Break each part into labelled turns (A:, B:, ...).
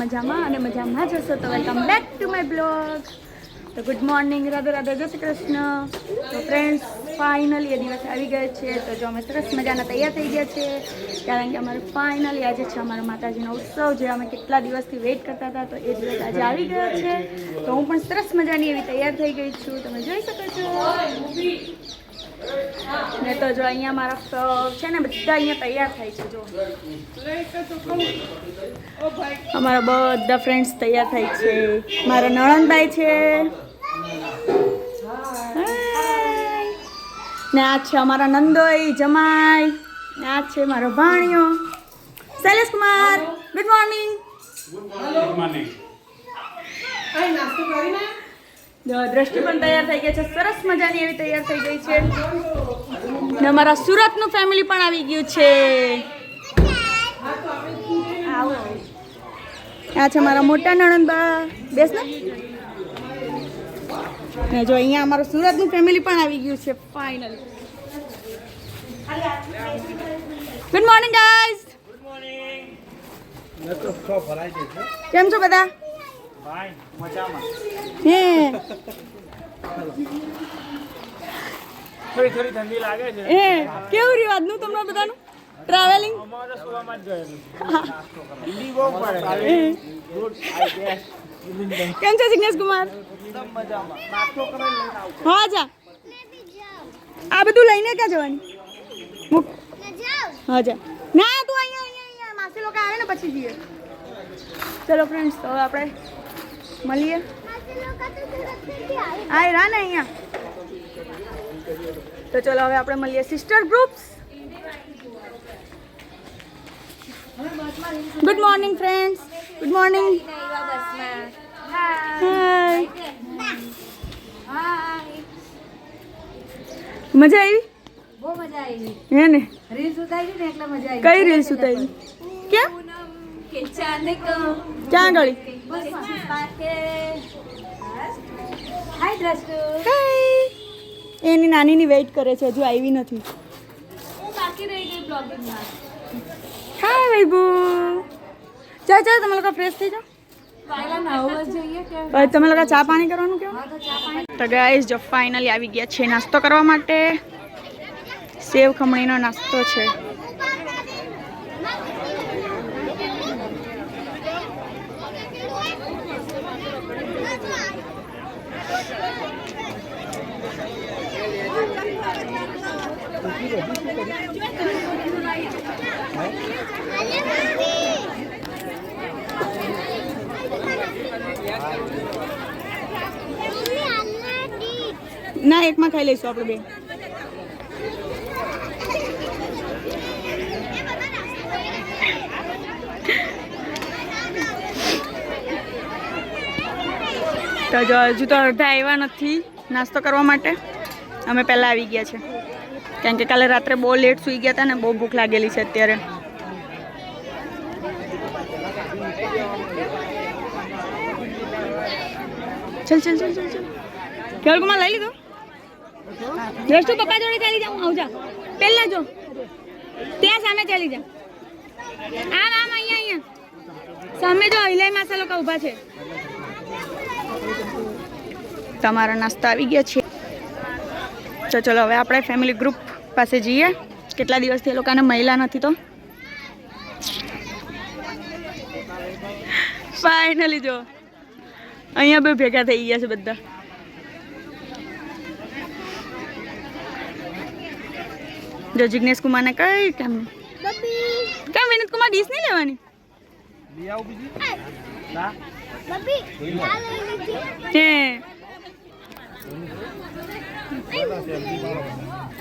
A: મજામાં અને મજામાં જ હશો તો welcome back to my blog. તો ગુડ મોર્નિંગ, રાધે રાધે, જય શ્રી કૃષ્ણ. તો ફ્રેન્ડ્સ, ફાઇનલી એ દિવસ આવી ગયો છે. તો જો અમે સરસ મજાના તૈયાર થઈ ગયા છે, કારણ કે અમારે ફાઇનલી આજે છે અમારા માતાજીનો ઉત્સવ, જે અમે કેટલા દિવસથી વેઇટ કરતા હતા. તો એ દિવસ આજે આવી ગયો છે. તો હું પણ સરસ મજાની એવી તૈયાર થઈ ગઈ છું, તમે જોઈ શકો છો. ને તો જો અહીંયા મારા છે ને બધા અહીંયા તૈયાર થાય છે. જો અમારા બધા ફ્રેન્ડ્સ તૈયાર થાય છે. મારા નણંદભાઈ છે ને આ છે અમારા નંદોઈ જમાઈ ને આ છે મારો ભાણિયો Shailesh Kumar. Good morning.
B: Good morning.
A: Drishti પણ તૈયાર થઈ ગઈ છે, સરસ મજાની એવી તૈયાર થઈ ગઈ છે. ને અમારા સુરતનું ફેમિલી પણ આવી ગયું છે. આ છે મારા મોટા નણંદબા. બેસ ને જો અહીંયા અમારું સુરતનું ફેમિલી પણ આવી ગયું છે finally. Good morning guys.
B: Good morning.
A: કેમ છો બધા?
B: ભાઈ મજામાં.
A: હે
B: થોડી ઠંડી લાગે છે.
A: હે કેવું રહ્યું આજનું તમને બધાનું ટ્રાવેલિંગ?
B: અમારે સુવામાં જ ગયેલું. ઠંડી બહુ પડે. Good I guess.
A: કેમ છે જિગ્નેશ કુમાર?
B: એકદમ મજામાં. નાસ્તો કરીને લઈને આવું.
A: હા જા. આ બધું લઈને ક્યાં જવાની? મૂક. હા જા. ના તું અહીંયા માસી લોકો આવે ને પછી જઈએ. ચલો ફ્રેન્ડ્સ, તો હવે આપણે મળીએ. આ રા ને અહીંયા. તો ચલો હવે આપણે મળીએ sister groups. Good morning friends. Good morning. Hi. મજા આવી?
C: બહુ મજા આવી.
A: હે ને?
C: રીલ્સ ઉતારી ને એટલે મજા આવી.
A: કઈ રીલ્સ ઉતારી? ક્યાં ક્યાં ગળી?
C: હાય દ્રષ્ટુ.
A: હાય. એની નાનીની વેઇટ કરે છે, હજુ આવી નથી.
C: હું બાકી રહી ગઈ બ્લોગિંગમાં.
A: હાય વૈભુ. ચાલ ચાલ, તમે લોકો ફ્રેશ થઈ જાઓ.
C: પહેલા નાહવા જઈએ કે
A: હવે તમે લોકો ચા પાણી કરવાનું કેવું?
C: હા તો ચા પાણી.
A: તો ગાઈસ જો ફાઇનલી આવી ગયા છે નાસ્તો કરવા માટે. સેવ ખમણીનો નાસ્તો છે. ના, એકમાં ખાઈ લઈશું આપણે બે. તો જો હજુ તો અડધા આવ્યા નથી નાસ્તો કરવા માટે. અમે પહેલાં આવી ગયા છે, કારણ કે કાલે રાત્રે બહુ લેટ સૂઈ ગયા હતા ને બહુ ભૂખ લાગેલી છે અત્યારે. ચલ ચલ ચલ ચલ ચલ. કેવલકુમાર લઈ લીધો? દ્રષ્ટુ પપ્પા જોડે ચાલી જાઉં. આવજા પહેલા જો ત્યાં સામે ચાલી જા. આમ આમ અહીંયા સામે જો હિલાઈ માસા લોકો ઊભા છે. તમારા નાસ્તા આવી ગયા છે. તો ચલો હવે આપણે ફેમિલી ગ્રુપ પાસે જઈએ. કેટલા દિવસથી એ લોકોને મહિલા નથી તો ફાઇનલી જો અહીંયા બે ભેગા થઈ ગયા છે બધા. જો જિગ્નેશ કુમારને કઈ કામ નહીં. કેમ વિનોદ કુમાર ડીશ નહીં લેવાની?
B: લઈ આવું બીજી. ના.
A: હે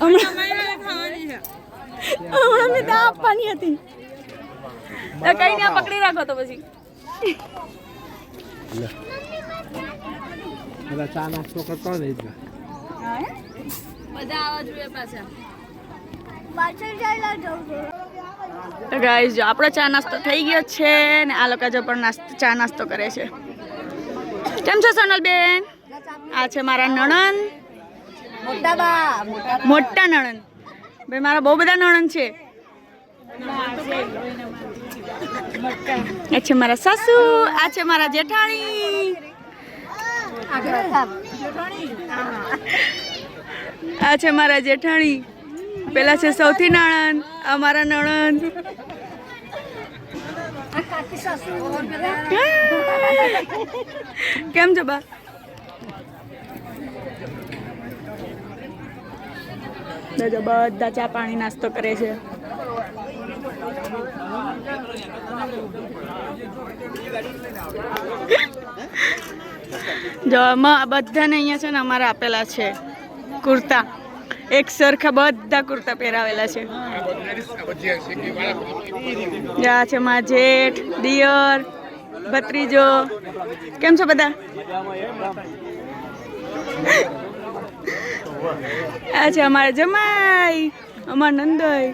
A: હમણાં મેં દા આપવાની હતી. તો કઈ ને પકડી રાખો તો પછી.
B: બધા ચા નાસ્તો કરતા ને
C: બધા આવા જોઈએ પાછા.
A: તો ગાઈસ જો આપણો ચા નાસ્તો થઈ ગયો છે ને આ લોકો જો પણ ચા નાસ્તો કરે છે. કેમ છો સોનલબેન? આ છે મારા નણંદ. મોટા નણંદ. ભાઈ મારા બહુ બધા નણંદ છે. આ છે મારા સાસુ, આ છે મારા જેઠાણી, આ છે મારા જેઠાણી, પેલા છે સૌથી નણંદ, અમારા નણંદ. કેમ છો બા? બધા ચા પાણી નાસ્તો કરે છે. જો બધાને અહીંયા છે ને અમારે આપેલા છે કુર્તા, એક સરખા બધા કુર્તા પહેરાવેલા છે. આ છે મારા જેઠ, દિયર, ભત્રીજો. કેમ છો બધા? આ છે અમારા જમાઈ, અમારા નંદોઈ,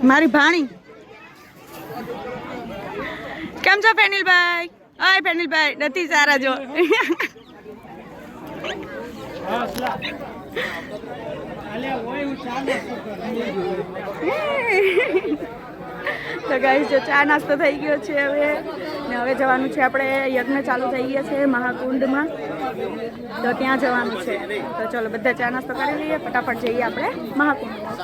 A: મારી ભાણી. કેમ છો ફેનિલભાઈ? ઓય ફેનિલભાઈ, નથી સારા જો. તો ગાઈસ જો ચા નાસ્તો થઈ ગયો છે હવે, ને હવે જવાનું છે આપણે, યજ્ઞ ચાલુ થઈ ગયા છે મહાકુંડમાં, તો ત્યાં જવાનું છે. તો ચલો બધા ચા નાસ્તો કરી લઈએ, ફટાફટ જઈએ આપણે મહાકુંડમાં.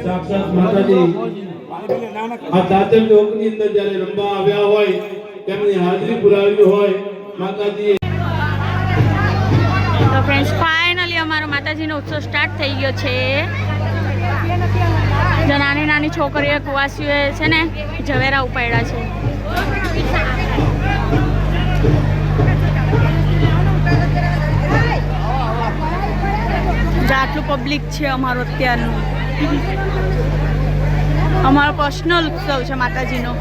D: સાક્ષાત માતાજી આ દાતર લોકની અંદર જ્યારે રમવા આવ્યા હોય તેમની હાજરી પુરાવી હોય માતાજી.
A: તો ફ્રેન્ડ્સ ફાઇનલી અમારો માતાજીનો ઉત્સવ સ્ટાર્ટ થઈ ગયો છે. જો નાની નાની છોકરીઓ કુવાસીઓએ છે ને ઝવેરા ઉપાડ્યા છે. આટલું પબ્લિક છે અમારો અત્યારનું. અમારો પર્સનલ ઉત્સવ છે માતાજીનો.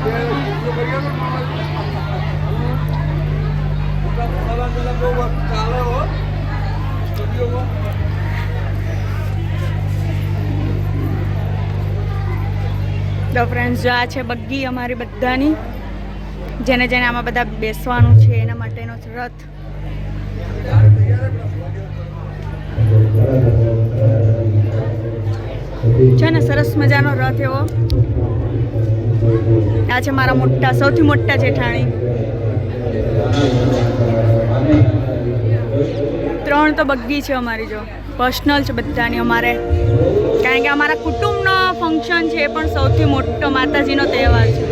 A: તો ફ્રેન્ડ્સ જો આ છે બગ્ગી અમારી બધાની, જેને જેને આમાં બધા બેસવાનું છે એના માટેનો રથ. છે ને સરસ મજાનો રથ એવો. આ છે મારા મોટા, સૌથી મોટા જેઠાણી. 3 તો બગ્ગી છે અમારી, જો પર્સનલ છે બધાની અમારે, કારણ કે અમારા કુટુંબનો ફંક્શન છે, પણ સૌથી મોટો માતાજીનો તહેવાર છે.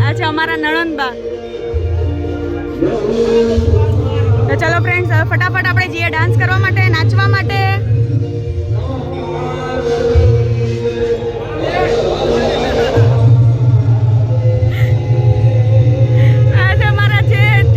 A: આ છે અમારા નણંદબા. તો ચલો ફ્રેન્ડ્સ, હવે ફટાફટ આપણે જઈએ ડાન્સ કરવા માટે, નાચવા માટે. આ છે મારા જેઠ.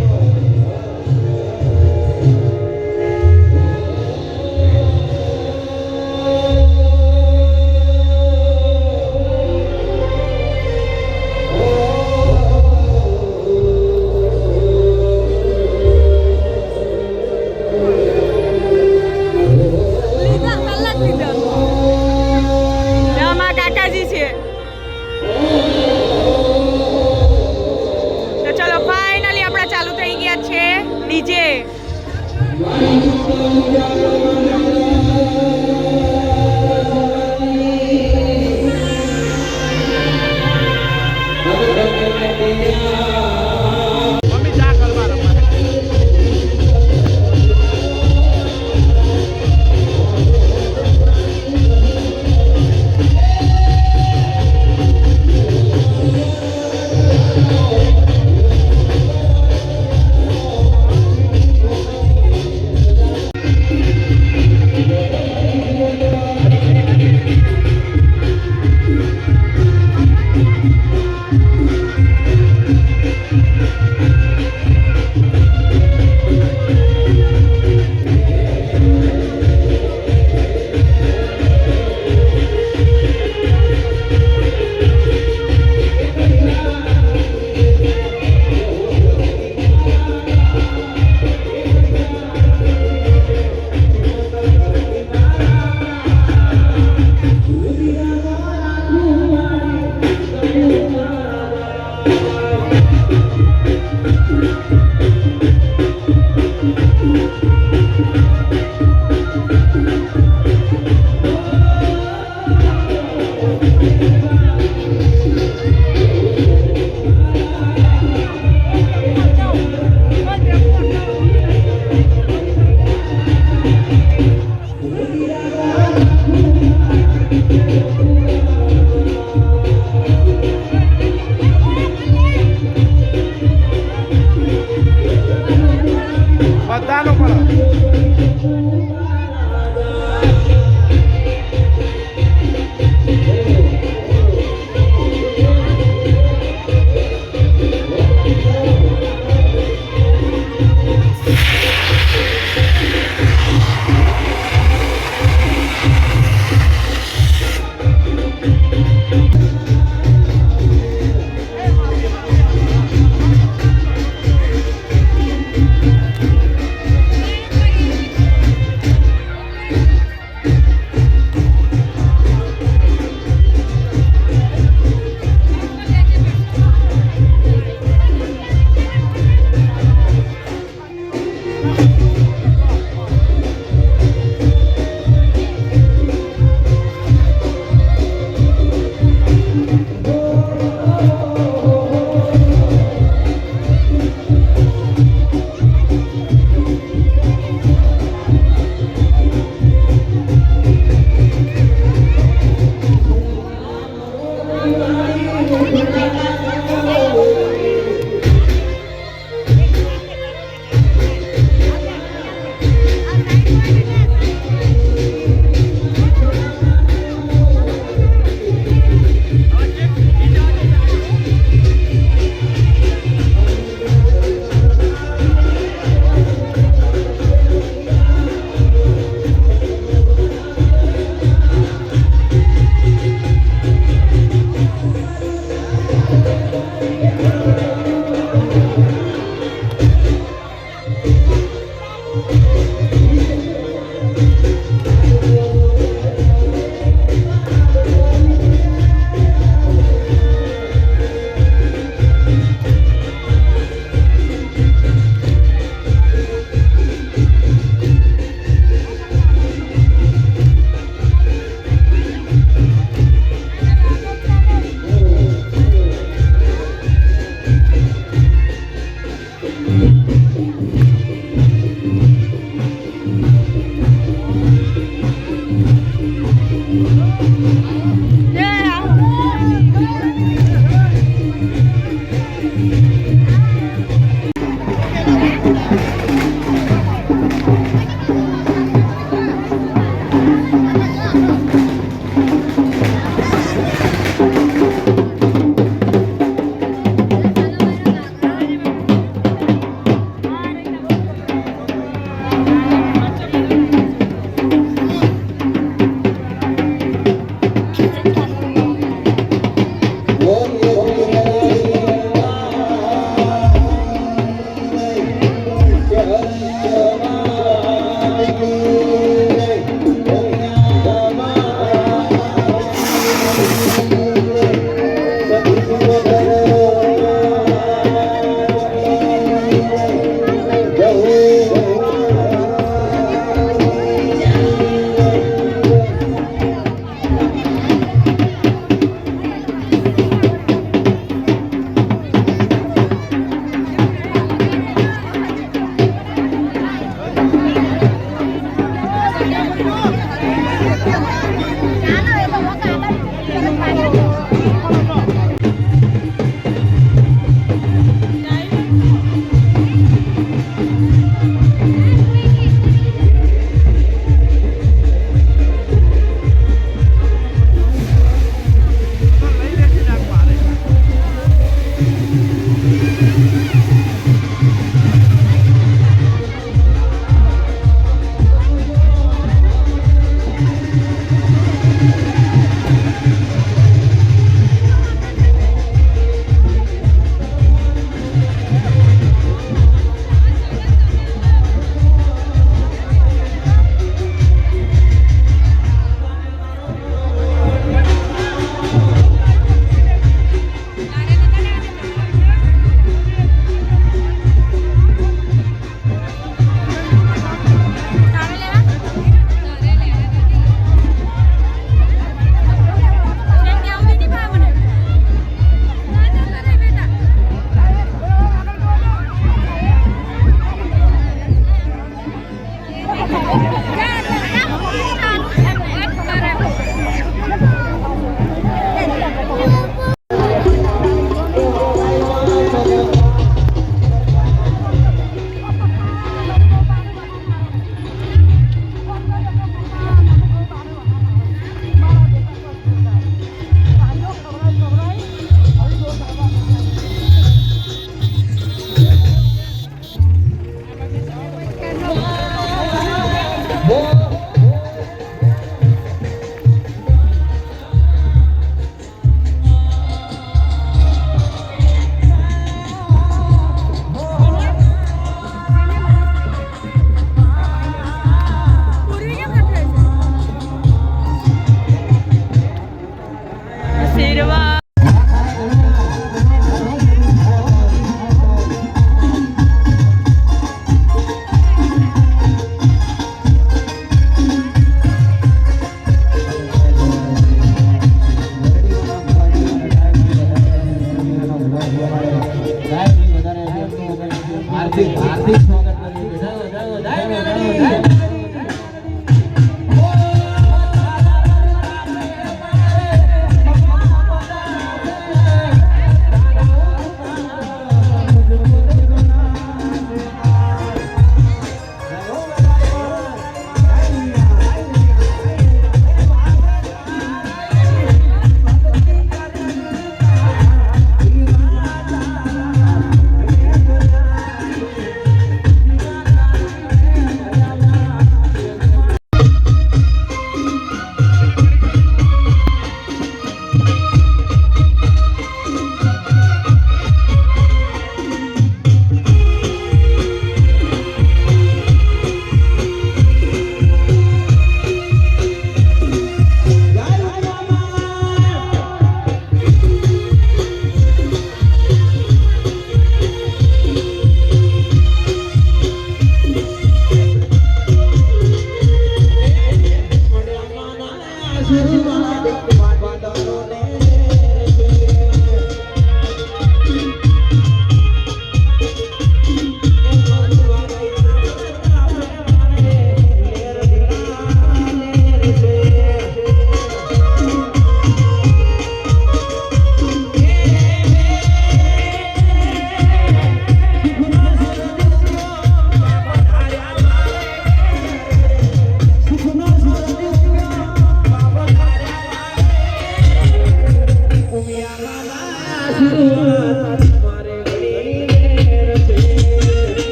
A: કાકાજી છે. તો ચલો ફાઇનલી આપણા ચાલુ થઈ ગયા છે ડીજે.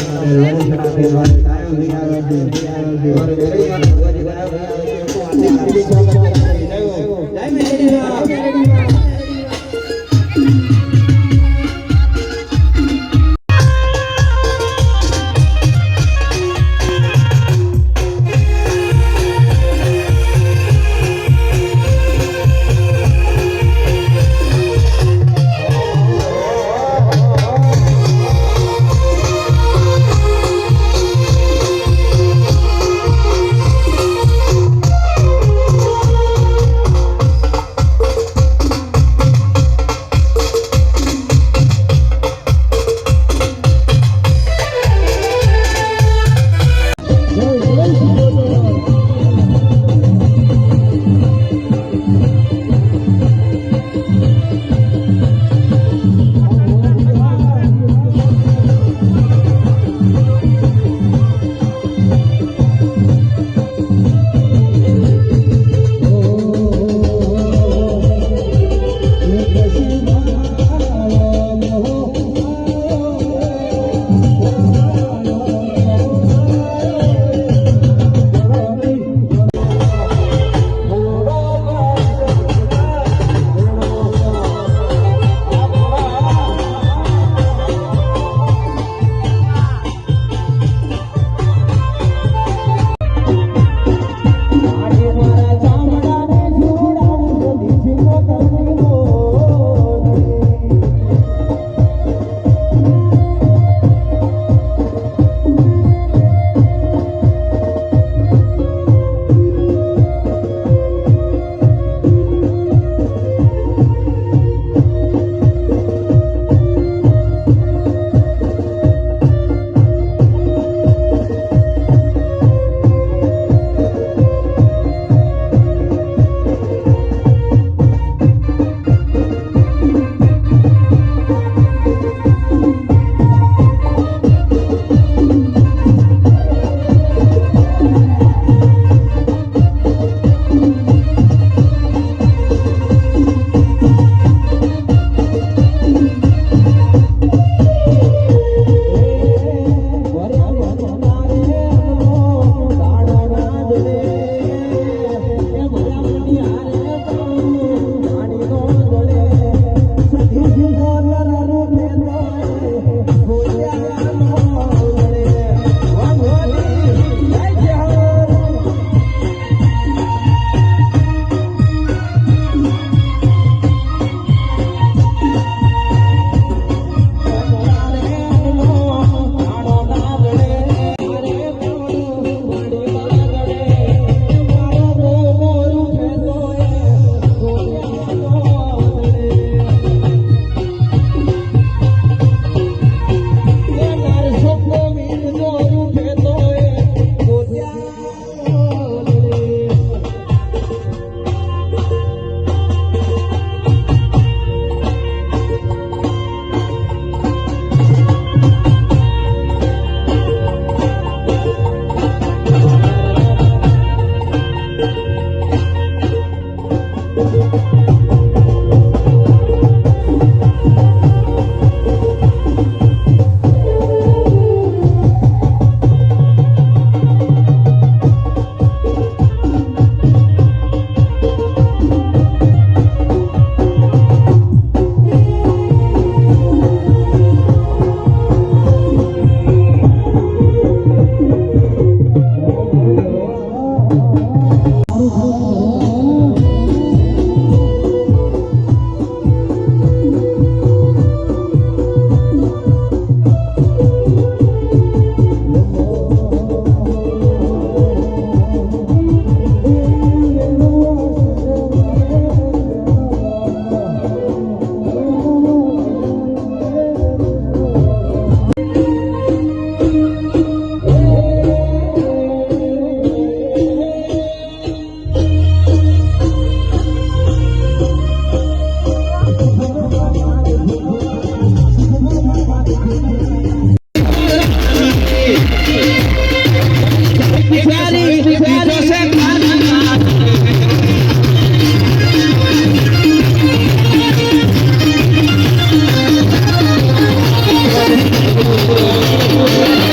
E: Thank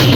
E: you.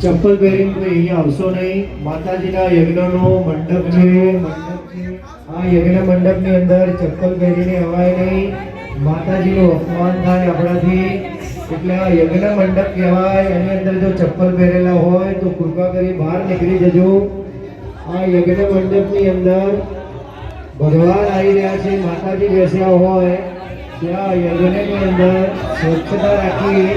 E: ચંપલ પહેરીને કોઈ અહીંયા આવશો નહીં. માતાજીના યજ્ઞનો મંડપ છે. આ યજ્ઞ મંડપની અંદર ચંપલ પહેરીને અવાય નહીં. માતાજીનું અપમાન થાય આપણાથી. એટલે આ યજ્ઞ મંડપ કહેવાય. એની અંદર જો ચંપલ પહેરેલા હોય તો કૃપા કરી બહાર નીકળી જજો. આ યજ્ઞ મંડપની અંદર ભગવાન આવી રહ્યા છે, માતાજી બેસ્યા હોય ત્યાં યજ્ઞની અંદર સ્વચ્છતા રાખી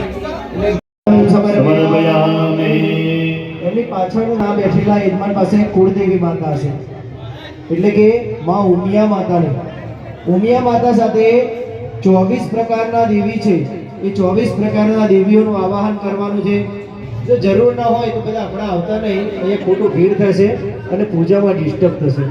E: એમની પાછળનું નામ બેઠેલા યજમાન પાસે કુળદેવી માતા છે, એટલે કે માં ઉમિયા માતાને. ઉમિયા માતા સાથે 24 પ્રકારના દેવી છે. એ 24 પ્રકારના દેવીઓનું આવાહન કરવાનું છે. જો જરૂર ના હોય તો બધા આપણા આવતા નહીં, અહીંયા ખોટું ભીડ થશે અને પૂજામાં ડિસ્ટર્બ થશે.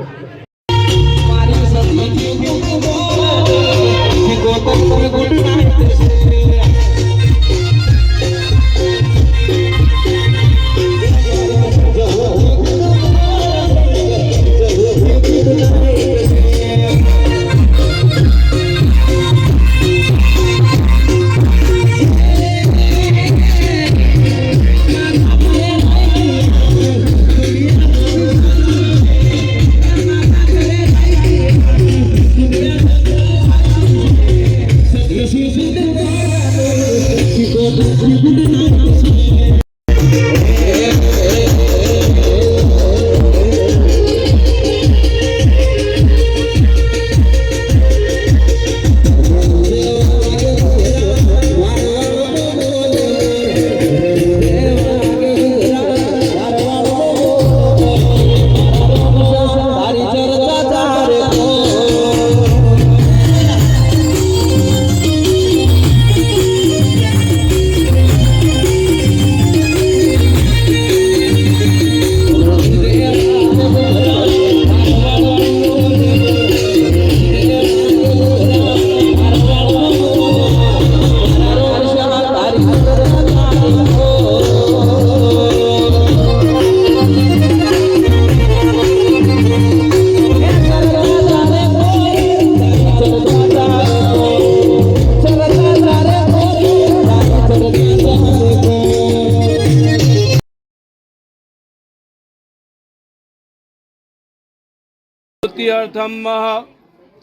D: सिद्ध्यर्थम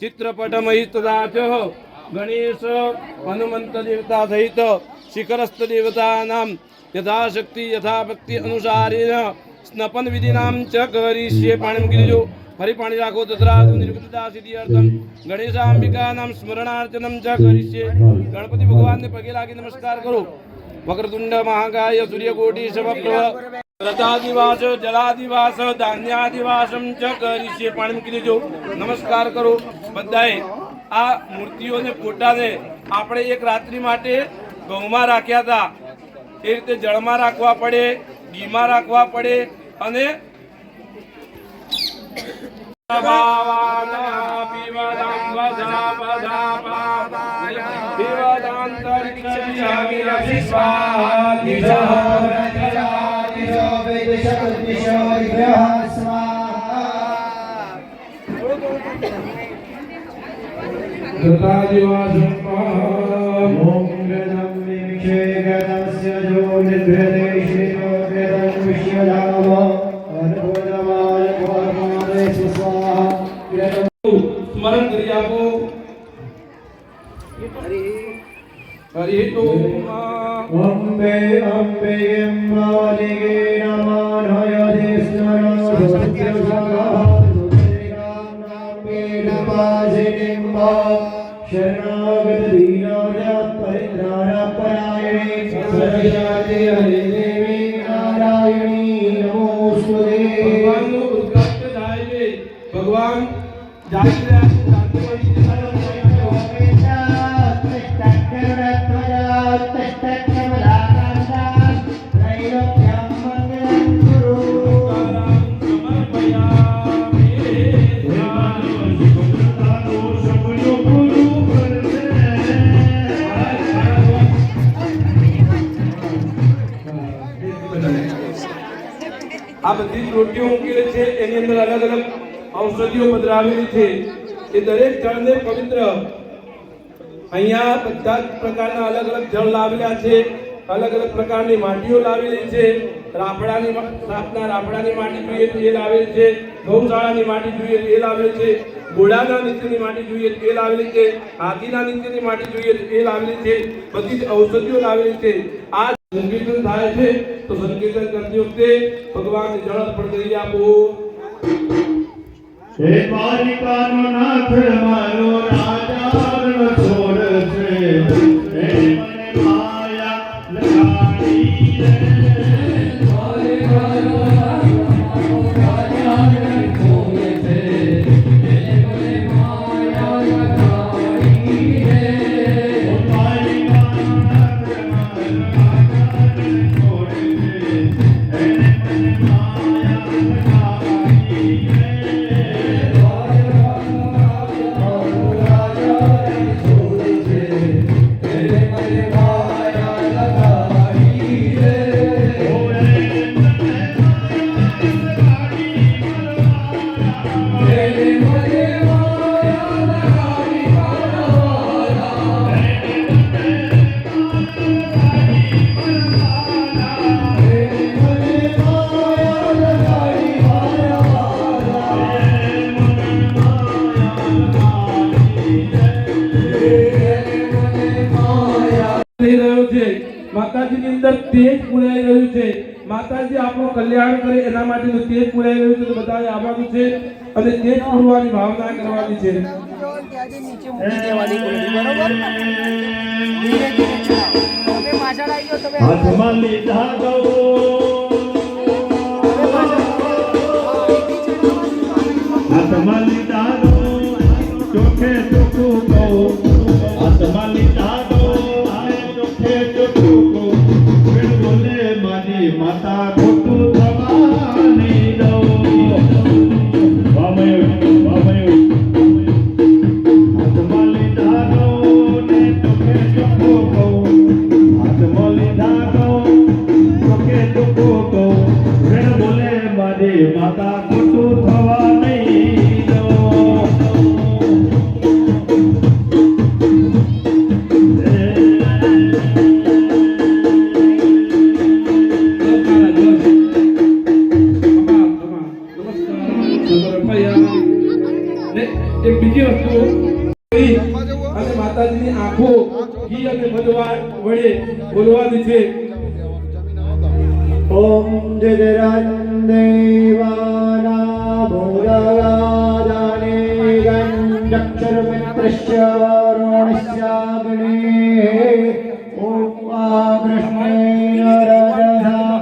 D: चित्रपटमहितदा च गणेश हनुमंत देवता सहित शिखरस्थ देवतानां यथाशक्ति यथाभक्ति अनुसारेण स्नपन विधिनां च करिष्ये। पाणिं गिरिजो फरी पाणी राखो तथा निर्विघ्नता सिद्ध्यर्थम गणेशांबिकानां स्मरणार्चनं च करिष्ये। गणपति भगवान ने पगे लागी नमस्कार करो। वक्रतुंड महाकाय सूर्यकोटि समप्रभ रथादिवास जलादिवास धान्यादिवासम च करिष्ये। पाणी गिरिजो नमस्कार करो बधाए। આ મૂર્તિઓને ફોટાને આપણે એક રાત્રિ માટે ગૌમાં રાખ્યા હતા એ રીતે જળમાં રાખવા પડે, ઘીમાં રાખવા પડે અને स्मरण करी आपो। हरि ओम
E: अम्बे अम्बे मालिके नमः हयदेस्मरण शरणागत दीनाय परित्राणपरायणे सर्वशाते हरे देवी नारायणी नमोस्तुते।
D: भगवान नो उत्कृष्ट जायवे भगवान जाति આ બધી જ રોટીઓ મૂકેલી છે એની અંદર અલગ અલગ ઔષધિઓ પધરાવેલી છે એ દરેક જળને પવિત્ર અહીંયા બધા જ પ્રકારના અલગ અલગ જળ લાવેલા છે અલગ અલગ પ્રકારની માટીઓ લાવેલી છે રાફડાની રાફડાની માટી જોઈએ તો એ લાવેલી છે ગૌશાળાની માટી જોઈએ તો એ લાવેલી છે ઘોડાના નિત્યની માટી જોઈએ તો એ લાવેલી છે હાથીના નિત્યની માટી જોઈએ તો એ લાવેલી છે બધી જ ઔષધિઓ લાવેલી છે આ संकीर्तन થાય છે તો સંકીર્તન કરતી વખતે ભગવાનને જળ અર્પણ કરી આપો।
E: હે માલિકાનો નાથ મારો રાજાનો છોડ છે એને મને માયા લગાડી રે માલિકાનો નાથ મારો રાજાનો છોડ છે એને મને માયા લગાડી રે માલિકાનો નાથ
D: માતાજીની અંદર તેજ પૂરાઈ રહ્યું છે માતાજી આપણું કલ્યાણ કરે એના માટેનું તેજ પૂરાઈ રહ્યું છે તો બધાએ આવવાનું છે અને તેજ પૂરવાની ભાવના કરવાની છે। હાથમાં લીધા દો હાથમાં લીધા દો ચોખે ચોખ્ખું કહો હાથમાં લીધા દો माता खोटू थवानी दो हाथ मली धागो ने तोखे चुको को हाथ मली धागो तोखे चुको को ऋण बोले मारी माता खोटू थवानी दो અને માતાજીની આંખો ઘી અને મધ વડે બોલવાની છે.
E: ઓમ જગરંદેવાના ભોગાદાને ગંધક્ષરમિત્રસ્ય વરુણસ્યાગ્ને ઓમ કૃષ્ણેન રજસા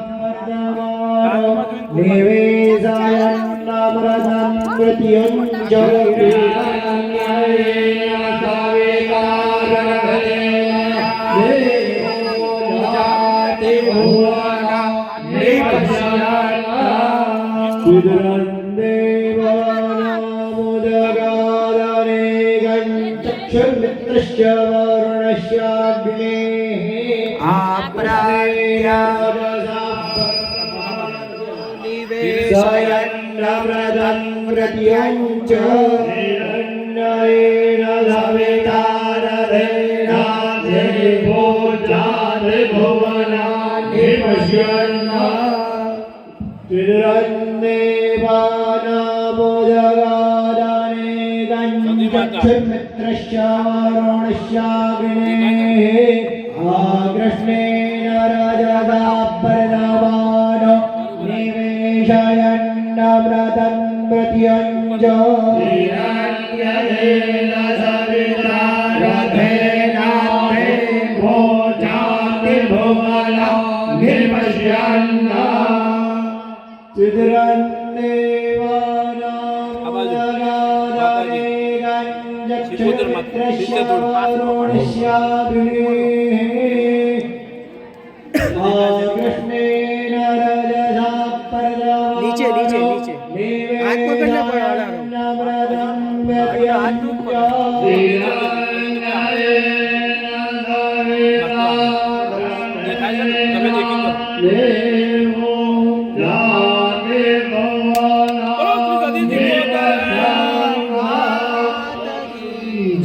E: નિવેશાયન્નામૃતં મિત્રસ્ય વરુણસ્યાગ્ને નિવેશાયન્નામૃતં પ્રત્યં ચ નિરન્નયેન સવિતારથેનાથે ભોજાતે ભુવનાનિ પશ્યન્ના વિદુરન્દેવાનામોદગાદાને ગંધક્ષરમિત્રસ્ય વરુણસ્યાગ્ને આકૃષ્ણેન રજસા પરદાવાનો નિવેશાયન્નામૃતં પ્રત્યં ચ નિરન્યયેન સવિતારથેનાથે ભોજાતે ભુવનાનિ પશ્યન્ના
B: नीचे नीचे नीचे हाथ पकड़ना पड़ा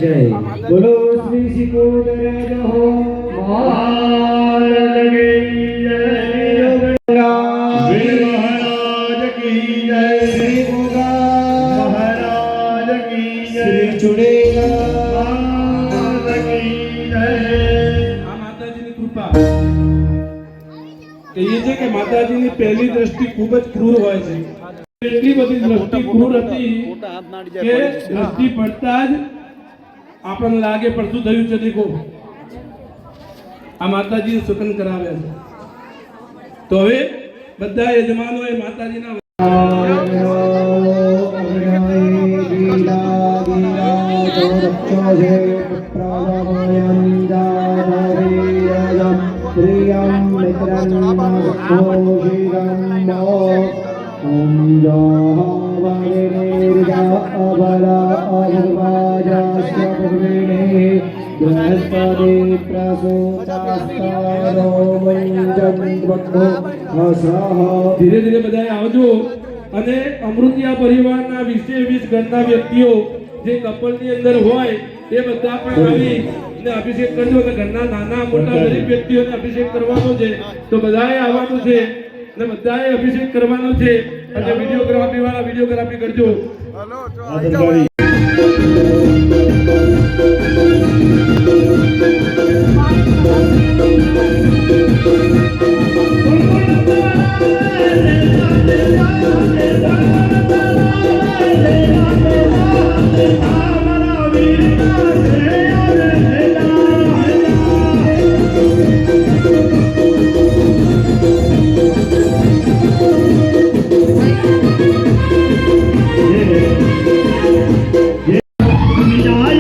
E: जय बोलो श्री सिकोदर हो महाराज की जय महाराज की जय श्री गोगा महाराज की जय श्री चुड़ेला महाराज की जय
D: આ માતાજીની કૃપા કહીએ છે કે માતાજીની પહેલી દ્રષ્ટિ ખૂબ જ ક્રૂર હોય છે. એટલી બધી દ્રષ્ટિ ક્રૂર હતી કે દ્રષ્ટિ પડતા જ આપણને લાગે પડતું થયું છે. દેખો આ માતાજી સુકન કરાવ્યા છે. તો હવે બધા યજમાનો એ માતાજીના ધીરે ધીરે બધા આવજો અને અમૃતિયા પરિવારના 20 ઘરના વ્યક્તિઓ જે કપલની અંદર હોય એ બધા પણ આવી અને અભિષેક કરજો અને ઘરના નાના મોટા દરેક વ્યક્તિઓને અભિષેક કરવાનો છે. તો બધાએ આવવાનું છે અને બધાએ અભિષેક કરવાનો છે. અને વિડીયોગ્રાફી વાળા વિડીયોગ્રાફી કરજો.
E: जय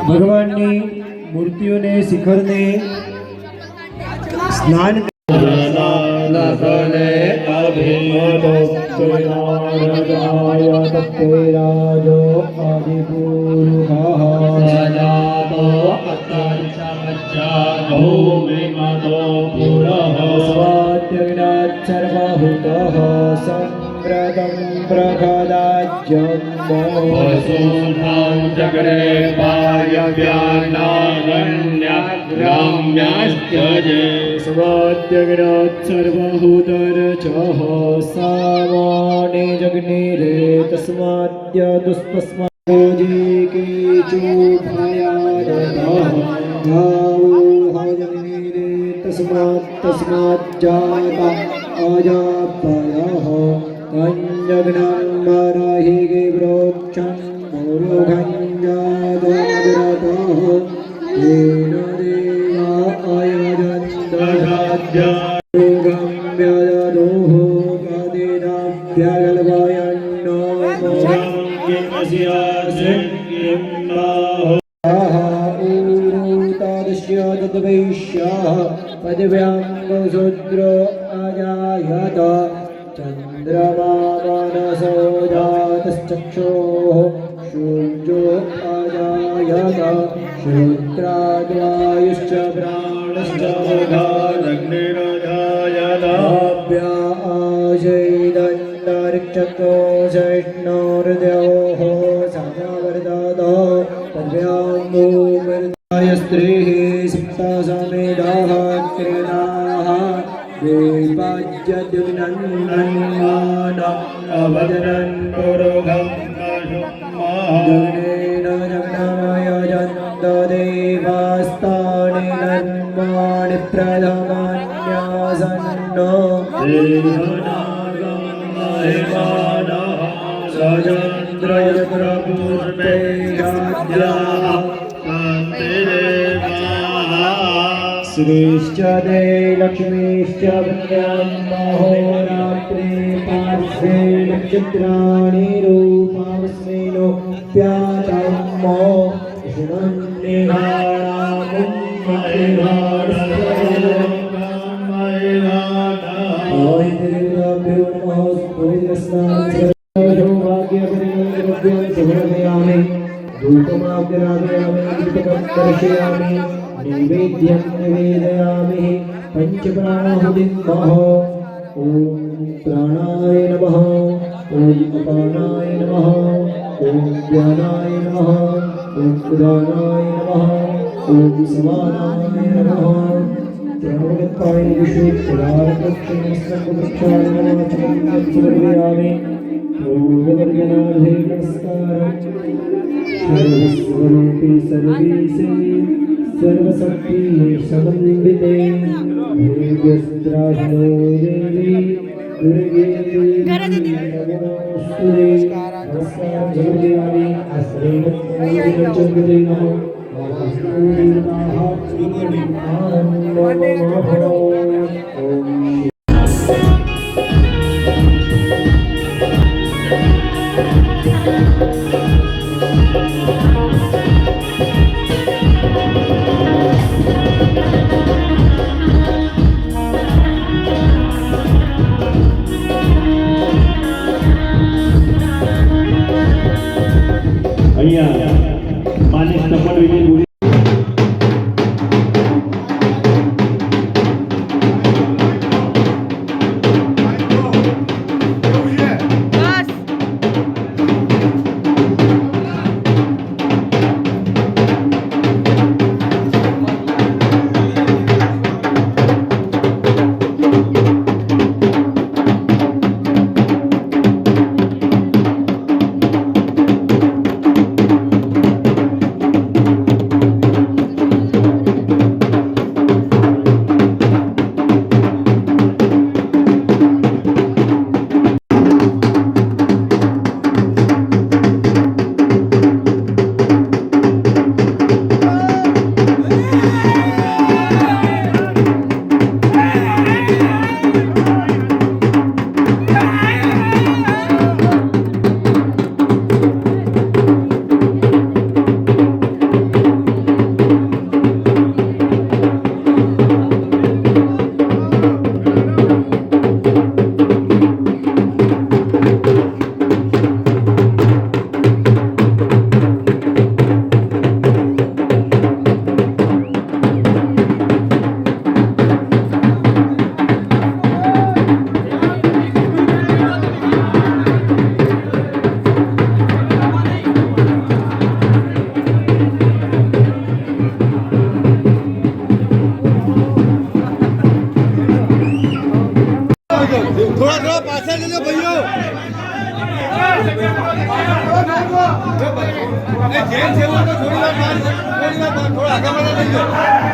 E: ભગવાનની મૂર્તિઓને શિખરને સ્નાન નખને અભિમતોપ્તરાય તત્તેરાજો આદિપુરુષઃ સજાતો અતર્ચમજ્જા ભૂમિમતો પુરઃ સ્વાત્યજ્ઞાત સર્વહૂતઃ સંપ્રદં પ્રખદાજ્યં વસુધાં જગરે પાર્યવ્યાનાગણ્યગ્રામ્યાશ્ચજે સ્વાત્યજ્ઞાત સર્વહૂતરચઃ સામાને જગ્નિરે તસ્માદ્ય દુસ્તસ્માદ तस्मात् जाता अजापयः कञ्जग्नं वराहिगे प्रोक्षं मुरुघञ्जादमग्रतः तेन देवा अयजन्तजाद्यागं व्यददोः गदिनाभ्यगल्पयन्नो तद्वैश्याः पदव्याङ्गशूद्रो अजायत चन्द्रमा मनसो जातश्चक्षुः सूर्यो अजायत श्रोत्राद्वायुश्च प्राणश्च अग्निरजायत आशैदन्तरिक्षतो शैष्णोर्द्योः सदावर्तत तद्व्याङ्गो स्त्रीः सप्तसमेधाः क्रीडाः देवाज्यद्विनन्दन् अवदनन् पुरुषं गगनेन जगन्मयजन्त देवास्तानि नन्माणि प्रथमान्यासन्नो देवनागमहिमानः सचन्द्रयत्रपूर्वे श्रीश्च दे लक्ष्मीश्च महोरात्रे पार्श्वे नक्षत्राणि रूपावस्मिनो प्यातमो धूपमाग्रामयामि नैवेद्यं निवेदयामि पंचप्राणाहुतिं महो ॐ प्राणाय नमः ॐ अपानाय नमः ॐ व्यानाय नमः ॐ उदानाय नमः ॐ समानाय नमः त्र्यम्बकत्वाय विशुद्धरारक्षणस्कन्धप्रक्षालनमाचमन्तं समर्पयामि पूर्ववर्जनार्थे नमस्कारम् सर्वस्वरूपी सर्वेशे सर्वशक्ति समन्विते भूयस्त्राहिनो देवी दुर्गे नमोस्तुते नमस्कारं समर्पयामि अस्मैवच्चन्द्रे नमः
F: मानिक स्नपन विजय गुरु
D: થોડા પાછળ જજો ભાઈઓ. જેમ છે એવું તો થોડી વાર થોડા આગળ લઈ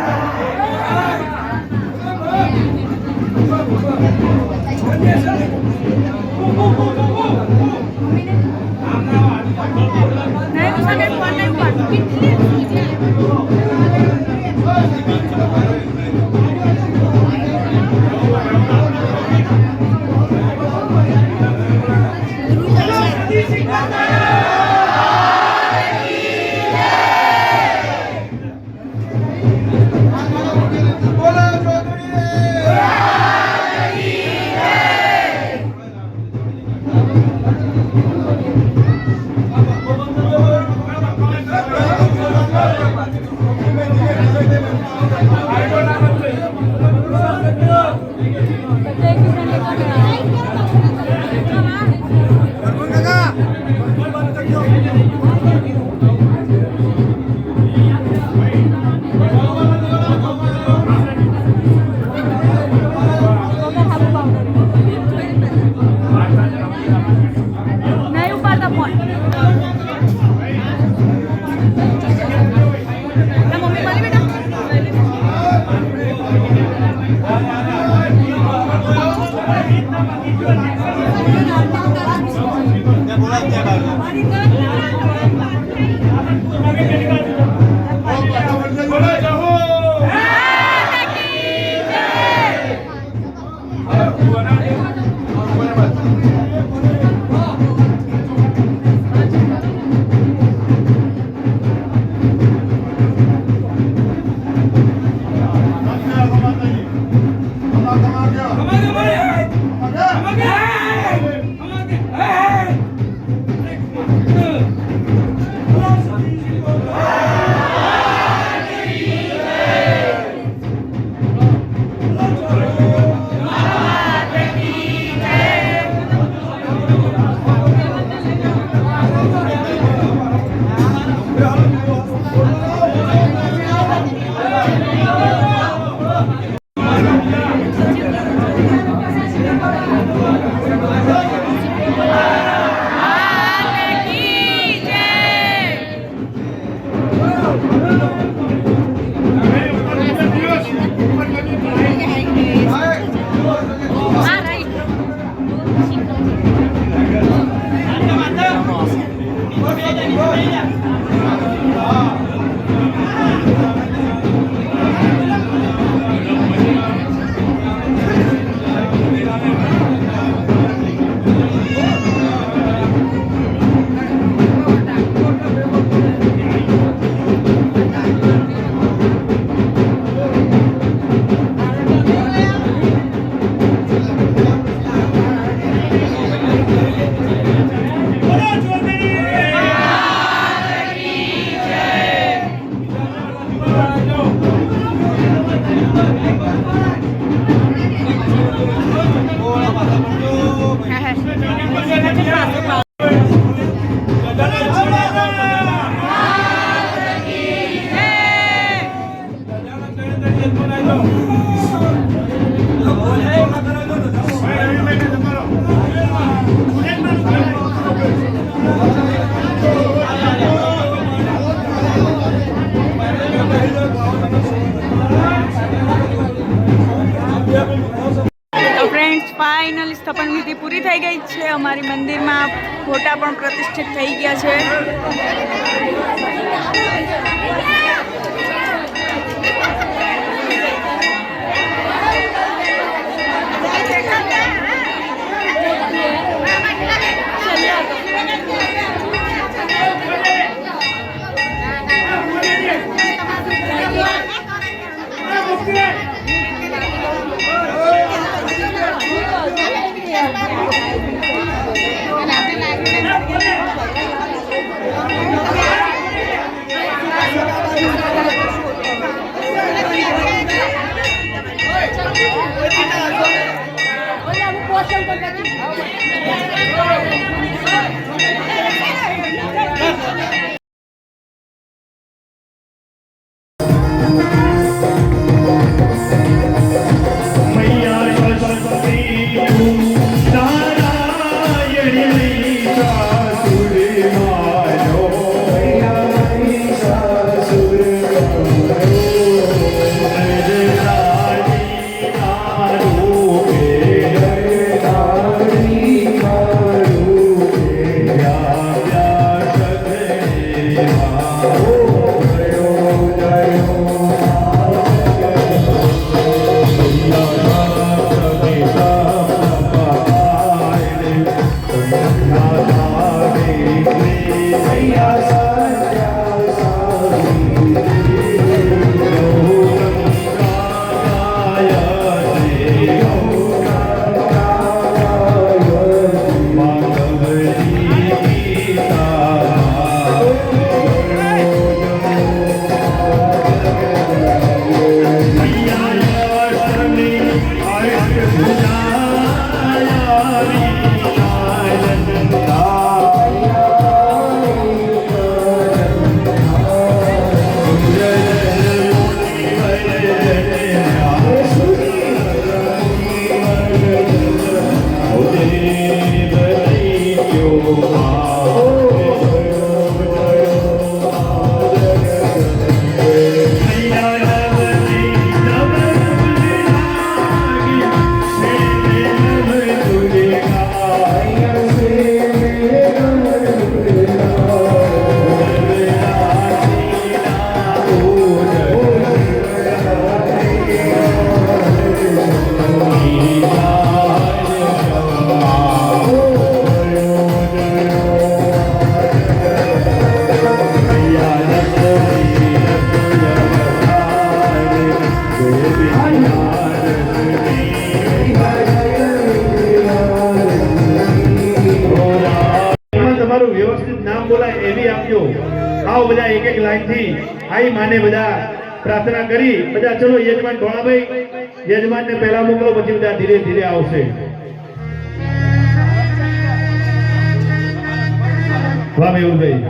A: ફાઇનલી સ્થાપન વિધિ પૂરી થઈ ગઈ છે. અમારી મંદિરમાં ફોટા પણ પ્રતિષ્ઠિત થઈ ગયા છે.
F: તમારું વ્યવસ્થિત નામ બોલાય એવી આપજો. આવો બધા એક એક લાઈન થી આઈ માને બધા પ્રાર્થના કરી બધા. ચલો યજમાન ધોળાભાઈ યજમાન ને પહેલા મોકલો, પછી બધા ધીરે ધીરે આવશે. વાહ મેહુલભાઈ,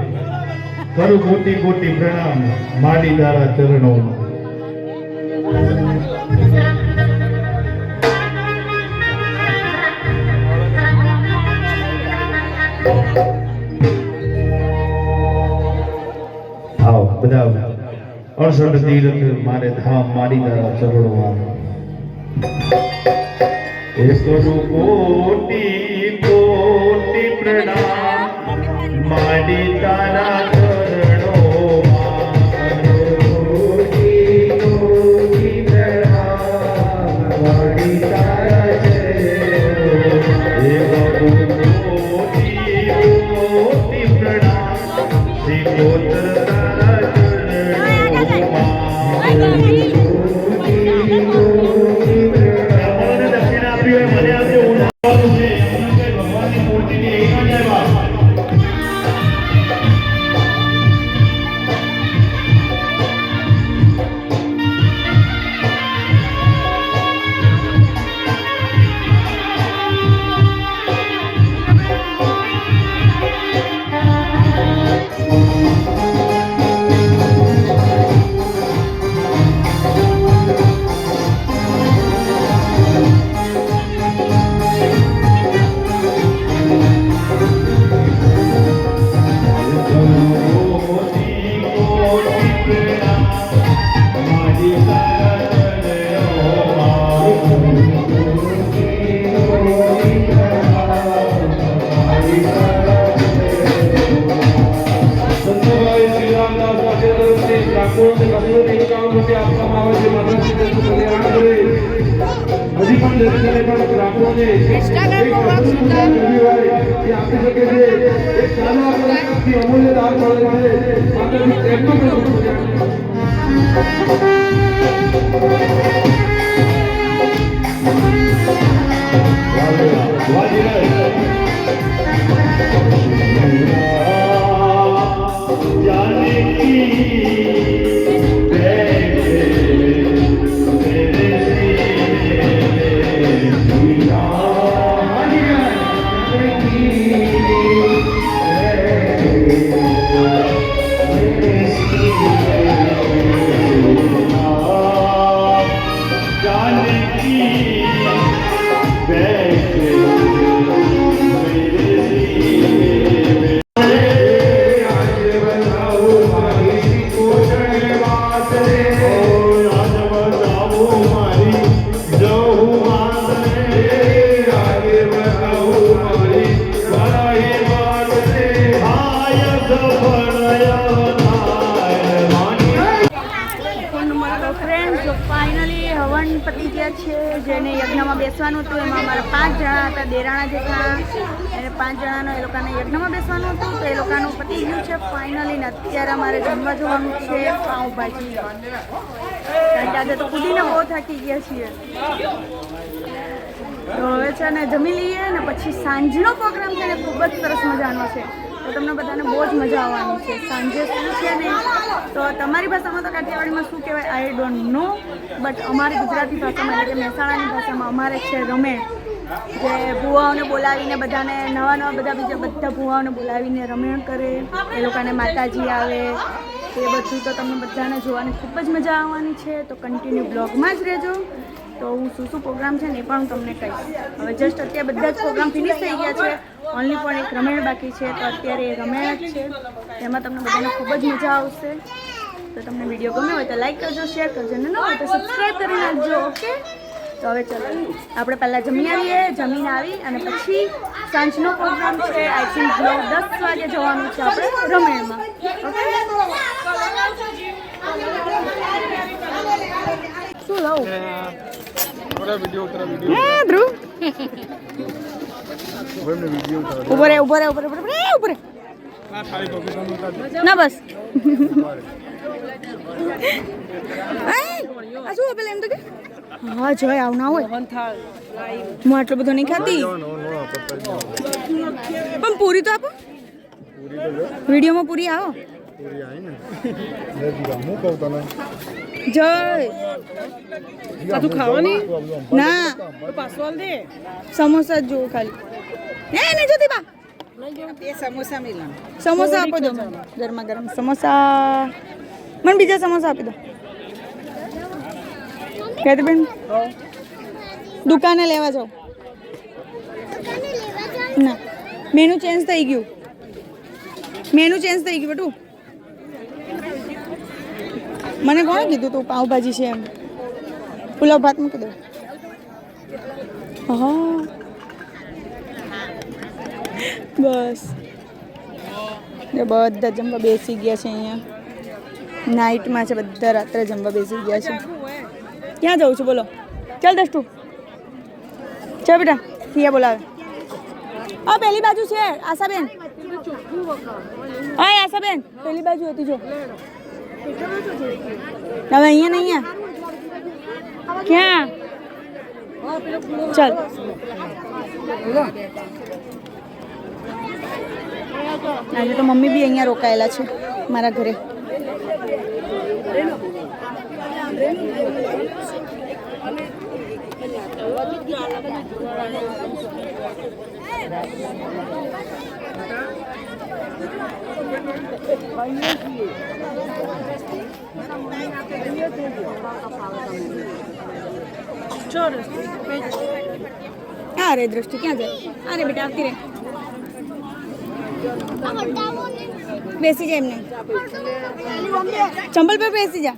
F: કરું કોટી કોટી પ્રણામ માડી તારા ચરણોમાં. આવો બધા 68 તીર્થ મારે ધામ મારી તારા ચરણોમાં. એ કરું કોટી કોટી પ્રણામ માડી તારા ચરણોમાં. કોટી કોટી પ્રણામ માડી તારા ચરણોમાં. એ કરું કોટી કોટી પ્રણામ શ્રી ગોત્ર તારા ચરણોમાં. દક્ષિણ આપી હોય મને આપજો. હું નાવાનું છે ભગવાનની મૂર્તિની એક જ વાત.
A: હવન પતી ગયા છે. જેને યજ્ઞમાં બેસવાનું હતું એમાં અમારા 5 જણા હતા દેરાણા જેટલા, અને 5 જણાનો એ લોકોને યજ્ઞમાં બેસવાનું હતું, તો એ લોકોનું પતી ગયું છે ફાઇનલી. ને અત્યારે અમારે જમવા જવાનું છે પાઉંભાજી, કારણ કે આજે તો કૂદીને બહુ થાકી ગયા છીએ. તો હવે છે ને જમી લઈએ ને પછી સાંજનો પ્રોગ્રામ છે ને ખૂબ જ સરસ મજાનો છે. તો તમને બધાને બહુ જ મજા આવવાની છે. સાંજે શું છે ને, તો તમારી ભાષામાં તો કાઠિયાવાડીમાં શું કહેવાય આઈ ડોન્ટ નો, બટ અમારી ગુજરાતી ભાષામાં એટલે કે મહેસાણાની ભાષામાં અમારે છે રમેણ, જે ભુવાઓને બોલાવીને બધાને નવા બધા બીજા બધા ભુવાઓને બોલાવીને રમેણ કરે, એ લોકોને માતાજી આવે, એ બધું તો તમને બધાને જોવાની ખૂબ જ મજા આવવાની છે. તો કન્ટિન્યુ બ્લોગમાં જ રહેજો. તો હું શું પ્રોગ્રામ છે ને એ પણ હું તમને કહીશ. હવે જસ્ટ અત્યારે બધા જ પ્રોગ્રામ ફિનિશ થઈ ગયા છે, ઓનલી પણ એક રમેણ બાકી છે. તો અત્યારે એ રમેણ જ છે, એમાં તમને બધાને ખૂબ જ મજા આવશે. તો તમને વિડીયો ગમે હોય તો લાઈક કરજો, શેર કરજો, ને ન હોય તો સબસ્ક્રાઈબ કરી નાખજો. ઓકે, તો હવે ચલો આપણે પહેલાં જમી આવીએ. જમીને આવી અને પછી સાંજનો પ્રોગ્રામ છે. આઈ થિંક 10 વાગે જવાનું છે આપણે રમેણમાં. ઓકે, શું લઉં? ધ્રુવ ઉભો રે ના બસ. આ શું પેલા એમ તો કે હા જોઈ આવું ના હોય. હું આટલો બધો નહીં ખાતી, પણ પૂરી તો આપો. વિડીયોમાં પૂરી આવો. જય ખાવાની ના સમોસા જ જોવું ખાલી. નહીં જોતી બા, સમોસા આપો દો, ગરમા ગરમ સમોસા. મને બીજા સમોસા આપી દો. કહેતી બેન દુકાને લેવા જાઓ. ના, મેનુ ચેન્જ થઈ ગયું. બેટું મને કોણે કીધું તું પાઉંભાજી છે એમ? પુલાવ ભાત મૂકી દો. હા બસ, બધા જમવા બેસી ગયા છે. અહીંયા નાઇટમાં છે, બધા રાત્રે જમવા બેસી ગયા છે. ક્યાં જવું છું બોલો? ચાલ દસ્ટુ ચાલ બેટા. હિયા બોલાવે. હા પેલી બાજુ છે આશાબેન. હા આશાબેન પેલી બાજુ હતી જો. હવે અહીંયા નહીં. ક્યાં? ચાલ આજે તો મમ્મી બી અહીંયા રોકાયેલા છે મારા ઘરે. અરે દ્રષ્ટિ ક્યાં જાય? અરે બેટા આવતી રે. બેસી જા એમને, ચંપલ પર બેસી જા.